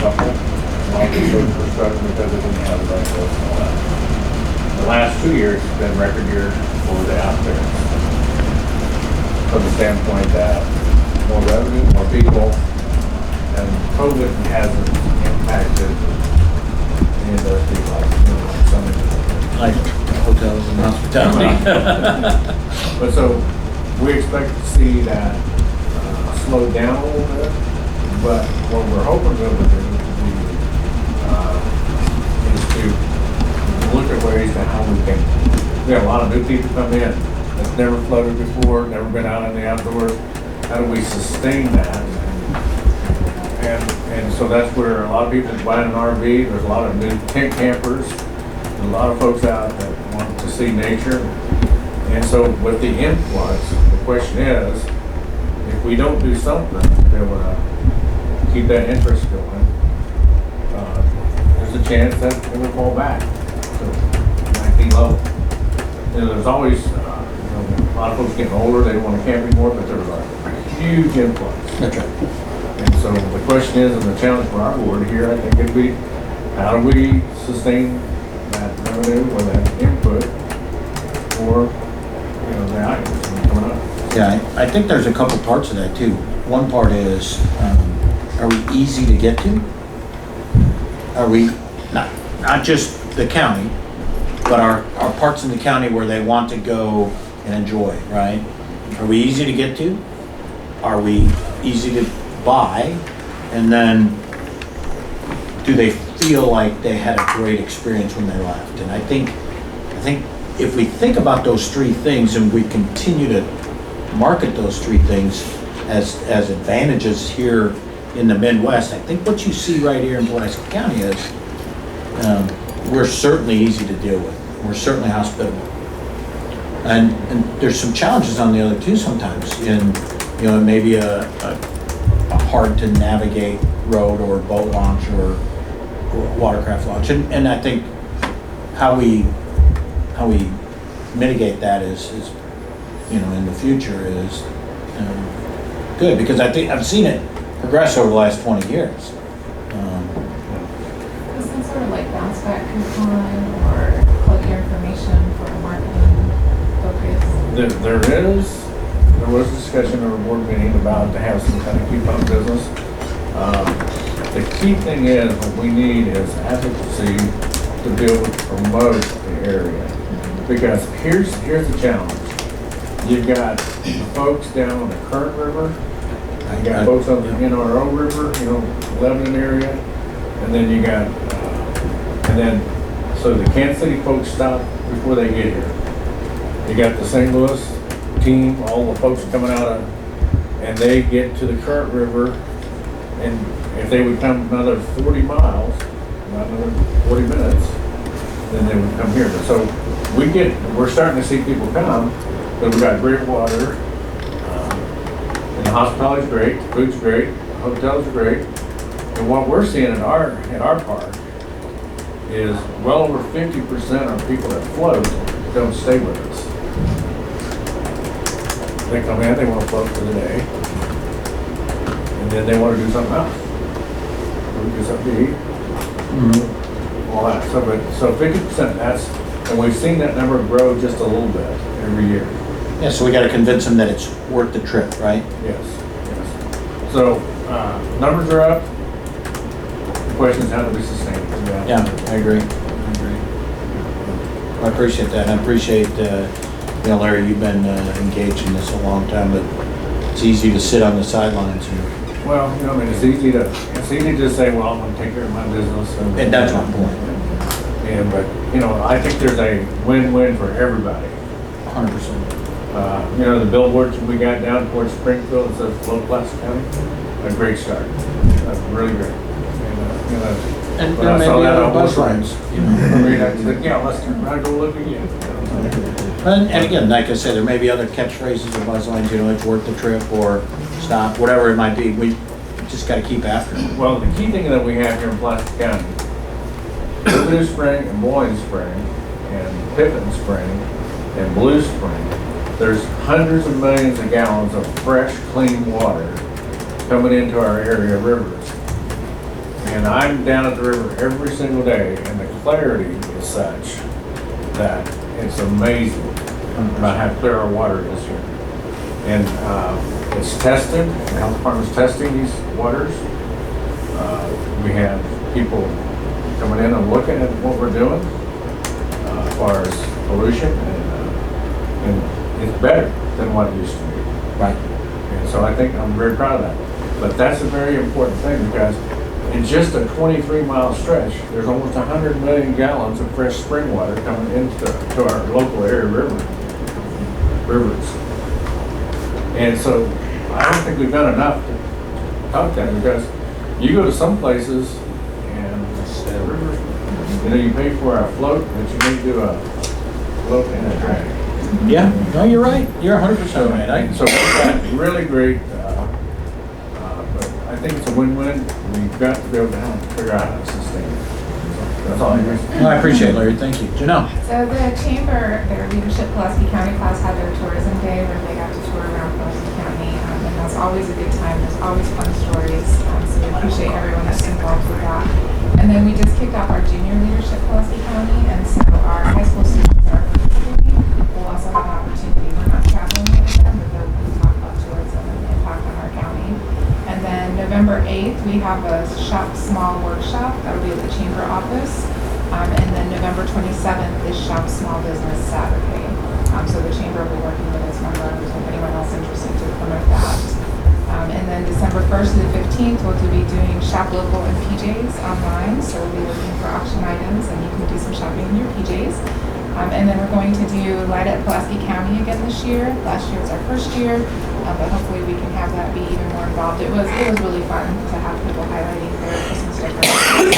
couple. A lot of people were struggling because they didn't have the right folks and all that. The last 2 years has been record year for the outfitters. From the standpoint that more revenue, more people, and COVID hasn't impacted any industry like, some industries. Like hotels and hospitality. But so we expect to see that slow down a little bit, but what we're hoping to be able to do is to look at ways to how we can, we have a lot of new people come in that's never floated before, never been out in the outdoors. How do we sustain that? And so that's where a lot of people buying an RV, there's a lot of new tent campers, a lot of folks out that want to see nature. And so with the influx, the question is, if we don't do something to be able to keep that interest going, there's a chance that it will fall back to 19 level. There's always, a lot of folks getting older, they don't want to camp anymore, but there's a huge influx. That's right. And so the question is, and the challenge for our board here, I think it'd be, how do we sustain that revenue or that input for, the items coming up? Yeah, I think there's a couple parts of that too. One part is, are we easy to get to? Are we, not just the county, but our parts in the county where they want to go and enjoy, right? Are we easy to get to? Are we easy to buy? And then do they feel like they had a great experience when they left? And I think if we think about those three things and we continue to market those three things as advantages here in the Midwest, I think what you see right here in Pulaski County is we're certainly easy to deal with. We're certainly hospitable. And there's some challenges on the other two sometimes in, maybe a hard to navigate road or boat launch or watercraft launch. And I think how we mitigate that is in the future is good, because I think I've seen it progress over the last 20 years. Is some sort of like bounce back coupon or plug your information for a marketing focus? There was discussion at a board meeting about to have some kind of coupon business. The key thing is, what we need is advocacy to be able to promote the area. Because here's the challenge. You've got folks down on the Current River, you got folks on the NRO River, Lebanon area, and then you got, so the Kansas City folks stop before they get here. You got the St. Louis team, all the folks coming out of, and they get to the Current River, and if they would come another 40 miles, not another 40 minutes, then they would come here. So we're starting to see people come, but we've got great water, and the hospitality's great, the food's great, the hotels are great, and what we're seeing in our park is well over 50% of people that float don't stay with us. They come in, they want to float for the day, and then they want to do something else. We do something to eat, all that. So 50%, and we've seen that number grow just a little bit every year. Yeah, so we got to convince them that it's worth the trip, right? Yes. So numbers are up. The question is, how do we sustain it? Yeah, I agree. I appreciate that. I appreciate, Larry, you've been engaged in this a long time, but it's easy to sit on the sidelines. Well, it's easy to just say, well, I'm going to take care of my business. And that's my point. But I think there's a win-win for everybody. 100%. The billboards we got down towards Springfield, it says Low Pulaski County, a great start. That's really great. And when there I may saw be that other on bus board, lines. I said, yeah, let's turn around and go look again. And again, like I said, there may be other catchphrases or buzz lines, it's worth the trip or stop, whatever it might be. We just got to keep after it. Well, the key thing that we have here in Pulaski County, Blue Spring and Boyne Spring and Pippin Spring and Blue Spring, there's hundreds of millions of gallons of fresh, clean water coming into our area rivers. And I'm down at the river every single day, and the clarity is such that it's amazing about how clear our water is here. And it's tested, the health department's testing these waters. We have people coming in and looking at what we're doing as far as pollution, and it's better than what it used to be. Right. And so I think I'm very proud of that. But that's a very important thing, because in just a 23-mile stretch, there's almost 100 million gallons of fresh spring water coming into our local area rivers. And so I don't think we've done enough to talk that, because you go to some places and the rivers, you pay for a float, but you need to do a float and a drag. Yeah, no, you're right. You're 100% right. So that's really great. But I think it's a win-win. We've got to be able to figure out how to sustain it. So that's all I got. No, I appreciate it, Larry. Thank you. Janelle? So the chamber, their leadership Pulaski County class had their tourism day where they got to tour around Pulaski County, and that's always a good time. There's always fun stories, so we appreciate everyone that's involved with that. And then we just kicked off our junior leadership Pulaski County, and so our high school students are participating. We'll also have an opportunity. We're not traveling with them, but they'll talk about tourism and the impact on our county. And then November 8th, we have a Shop Small workshop. That'll be at the chamber office. And then November 27th is Shop Small Business Saturday. So the chamber will be working with its members, if anyone else interested, to promote that. And then December 1st to the 15th, we'll be doing Shop Local and PJs online. So we'll be looking for auction items, and you can do some shopping in your PJs. And then we're going to do Light Up Pulaski County again this year. Last year was our first year, but hopefully we can have that be even more involved. It was really fun to have people highlighting their Christmas decorations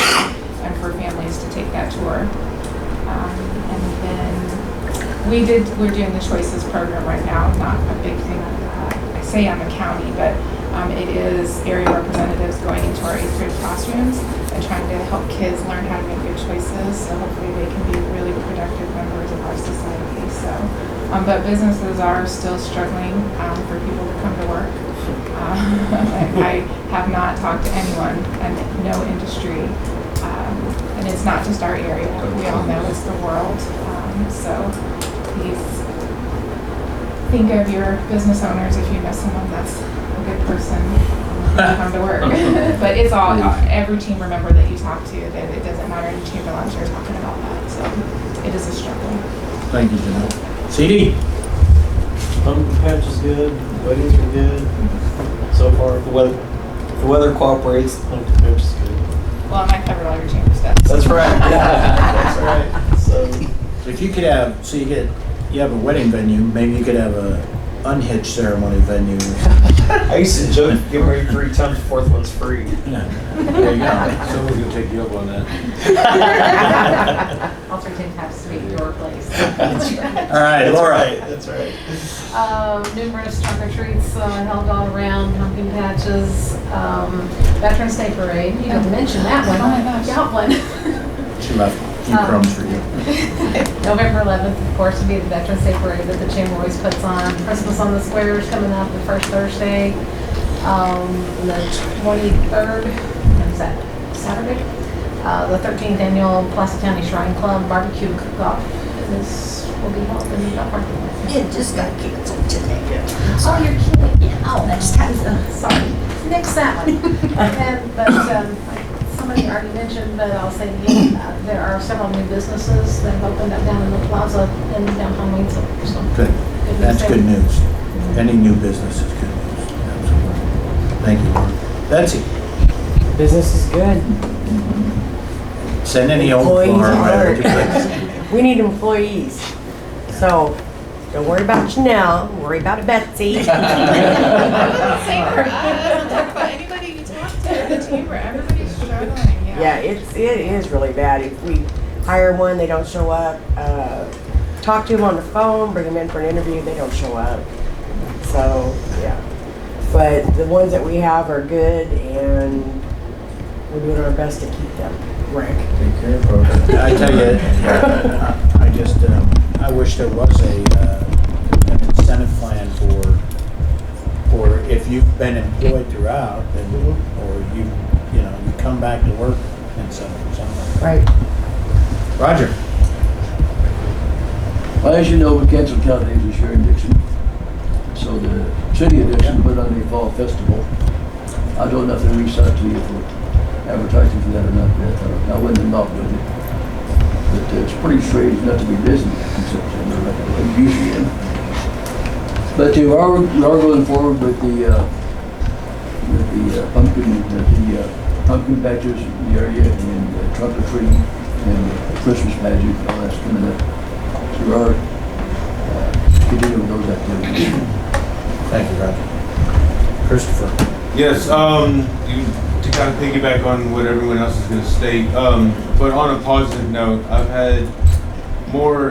and for families to take that tour. And then we're doing the Choices program right now. Not a big thing I say on the county, but it is area representatives going into our 8th grade classrooms and trying to help kids learn how to make good choices. So hopefully they can be really productive members of our society. So, but businesses are still struggling for people to come to work. I have not talked to anyone and no industry, and it's not just our area. We all know it's the world. So please think of your business owners if you know someone that's a good person to come to work. But it's all, every chamber member that you talk to, that it doesn't matter any chamber lunch, they're talking about that. So it is a struggle. Thank you, Janelle. CD? Pumpkin patch is good. Weddings are good. So far, if the weather cooperates, the pumpkin patch is good. Well, and I covered all your chamber stuff. That's right. Yeah, that's right. So If you could have, you have a wedding venue, maybe you could have a unhitched ceremony venue. I used to joke, get married 3 times, the 4th one's free. Yeah. There you go. Someone's gonna take you up on that. Alternative has to be your place. That's right. All right, Laura. That's right. Numerous trunk or treats held all around, pumpkin patches, Veterans Day Parade. You didn't mention that one. Oh my gosh. Got one. She left a few crumbs for you. November 11th, of course, will be the Veterans Day Parade that the chamber always puts on. Christmas on the Square is coming up the first Thursday. The 23rd, is that Saturday? The 13th annual Pulaski County Shrine Club barbecue cook-off will be held in the parking lot. It just got canceled today. Oh, you're kidding. Yeah, oh, that's kind of, Sorry, nix that one. But somebody already mentioned, but I'll say it again, there are several new businesses that have opened up down in the plaza in downtown Waynesville. So Good. That's there. good news. Any new business is good news. Absolutely. Thank you, Laura. Betsy, Business is good. send any old Employees farm are there to We need employees. So don't worry about Janelle, worry about Betsy. Same for us. Don't talk about anybody you talk to in the chamber. Everybody's struggling. Yeah, it is really bad. If we hire one, they don't show up. Talk to them on the phone, bring them in for an interview, they don't show up. So, yeah. But the ones that we have are good, and we're doing our best to keep them. Rick. Take care, folks. I tell you, I just, I wish there was an incentive plan for if you've been employed throughout, then, or you come back to work and so. Right. Roger? Well, as you know, we canceled county days this year in Dixon. So the city of Dixon put on a fall festival. I don't know if they reached out to you for advertising for that or not yet. I wasn't involved with it. But it's pretty strange not to be busy in September like it usually is. But we are going forward with the pumpkin patches in the area and the trunk or treat and the Christmas magic, all that's coming up. So we are continuing with those activities. Thank you, Roger. Christopher? Yes, to kind of piggyback on what everyone else is going to state, but on a positive note, I've had more